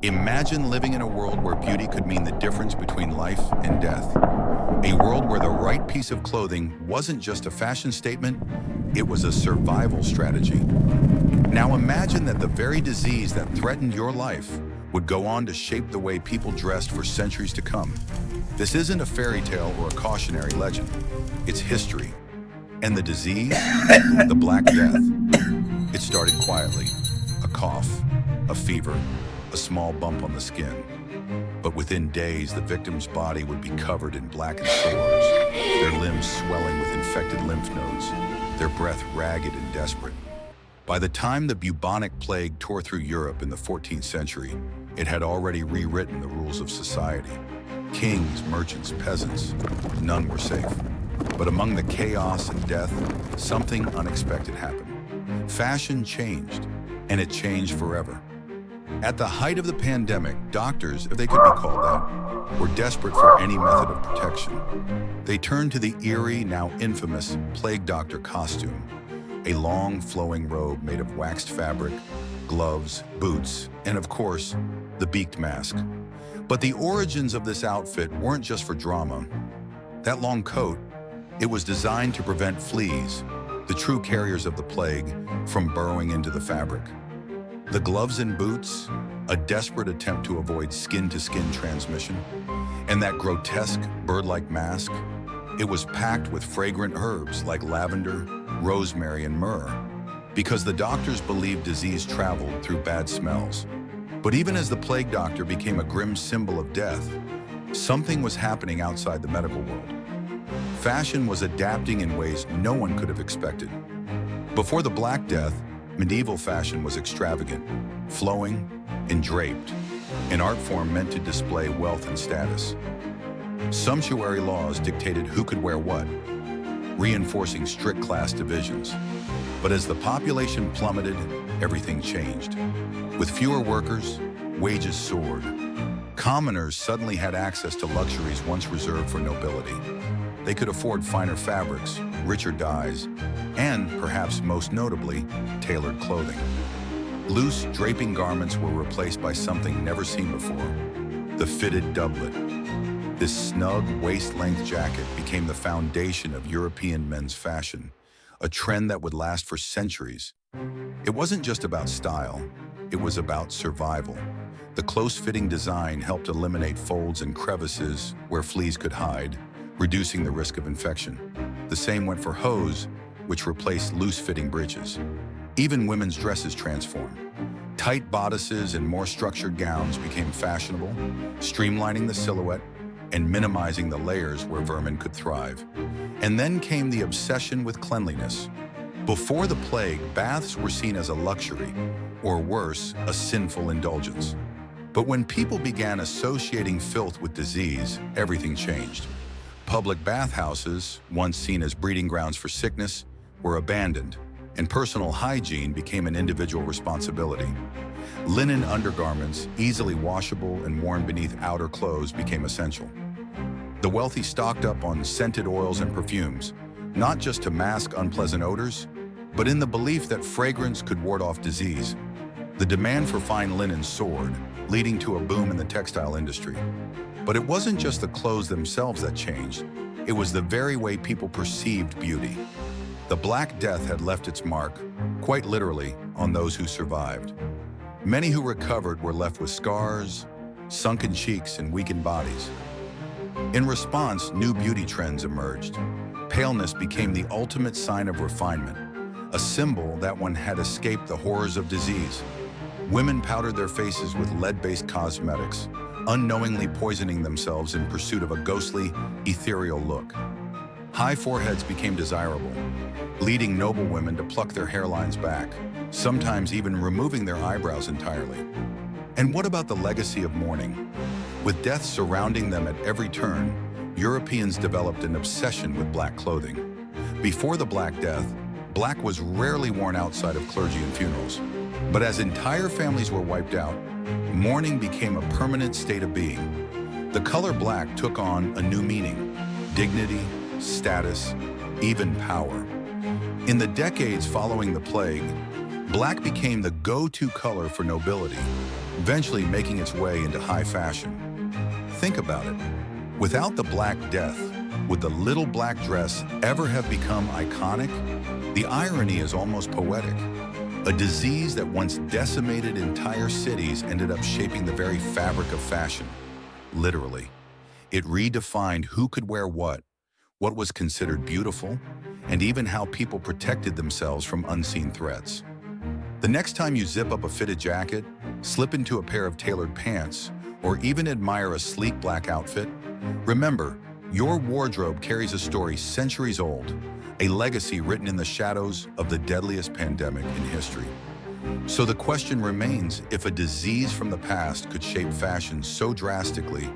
Imagine living in a world where beauty could mean the difference between life and death. A world where the right piece of clothing wasn't just a fashion statement, it was a survival strategy. Now imagine that the very disease that threatened your life would go on to shape the way people dressed for centuries to come. This isn't a fairy tale or a cautionary legend. It's history. And the disease? The Black Death. It started quietly. A cough, a fever, a small bump on the skin. But within days, the victim's body would be covered in blackened sores, their limbs swelling with infected lymph nodes, their breath ragged and desperate. By the time the bubonic plague tore through Europe in the 14th century, it had already rewritten the rules of society. Kings, merchants, peasants, none were safe. But among the chaos and death, something unexpected happened. Fashion changed, and it changed forever. At the height of the pandemic, doctors, if they could be called that, were desperate for any method of protection. They turned to the eerie, now infamous, plague doctor costume, a long, flowing robe made of waxed fabric, gloves, boots, and of course, the beaked mask. But the origins of this outfit weren't just for drama. That long coat, it was designed to prevent fleas, the true carriers of the plague, from burrowing into the fabric. The gloves and boots, a desperate attempt to avoid skin-to-skin transmission, and that grotesque bird-like mask, it was packed with fragrant herbs like lavender, rosemary, and myrrh, because the doctors believed disease traveled through bad smells. But even as the plague doctor became a grim symbol of death, something was happening outside the medical world. Fashion was adapting in ways no one could have expected. Before the Black Death, medieval fashion was extravagant, flowing, and draped, an art form meant to display wealth and status. Sumptuary laws dictated who could wear what, reinforcing strict class divisions. But as the population plummeted, everything changed. With fewer workers, wages soared. Commoners suddenly had access to luxuries once reserved for nobility. They could afford finer fabrics, richer dyes, and, perhaps most notably, tailored clothing. Loose, draping garments were replaced by something never seen before, the fitted doublet. This snug, waist-length jacket became the foundation of European men's fashion, a trend that would last for centuries. It wasn't just about style, it was about survival. The close-fitting design helped eliminate folds and crevices where fleas could hide, reducing the risk of infection. The same went for hose, which replaced loose-fitting breeches. Even women's dresses transformed. Tight bodices and more structured gowns became fashionable, streamlining the silhouette and minimizing the layers where vermin could thrive. And then came the obsession with cleanliness. Before the plague, baths were seen as a luxury, or worse, a sinful indulgence. But when people began associating filth with disease, everything changed. Public bathhouses, once seen as breeding grounds for sickness, were abandoned, and personal hygiene became an individual responsibility. Linen undergarments, easily washable and worn beneath outer clothes, became essential. The wealthy stocked up on scented oils and perfumes, not just to mask unpleasant odors, but in the belief that fragrance could ward off disease. The demand for fine linen soared, leading to a boom in the textile industry. But it wasn't just the clothes themselves that changed, it was the very way people perceived beauty. The Black Death had left its mark, quite literally, on those who survived. Many who recovered were left with scars, sunken cheeks, and weakened bodies. In response, new beauty trends emerged. Paleness became the ultimate sign of refinement, a symbol that one had escaped the horrors of disease. Women powdered their faces with lead-based cosmetics, unknowingly poisoning themselves in pursuit of a ghostly, ethereal look. High foreheads became desirable, leading noble women to pluck their hairlines back, sometimes even removing their eyebrows entirely. And what about the legacy of mourning? With death surrounding them at every turn, Europeans developed an obsession with black clothing. Before the Black Death, black was rarely worn outside of clergy and funerals. But as entire families were wiped out, mourning became a permanent state of being. The color black took on a new meaning: dignity, status, even power. In the decades following the plague, black became the go-to color for nobility, eventually making its way into high fashion. Think about it. Without the Black Death, would the little black dress ever have become iconic? The irony is almost poetic. A disease that once decimated entire cities ended up shaping the very fabric of fashion. Literally. It redefined who could wear what was considered beautiful, and even how people protected themselves from unseen threats. The next time you zip up a fitted jacket, slip into a pair of tailored pants, or even admire a sleek black outfit, remember, your wardrobe carries a story centuries old, a legacy written in the shadows of the deadliest pandemic in history. So the question remains, if a disease from the past could shape fashion so drastically,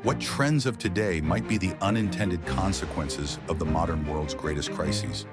what trends of today might be the unintended consequences of the modern world's greatest crises?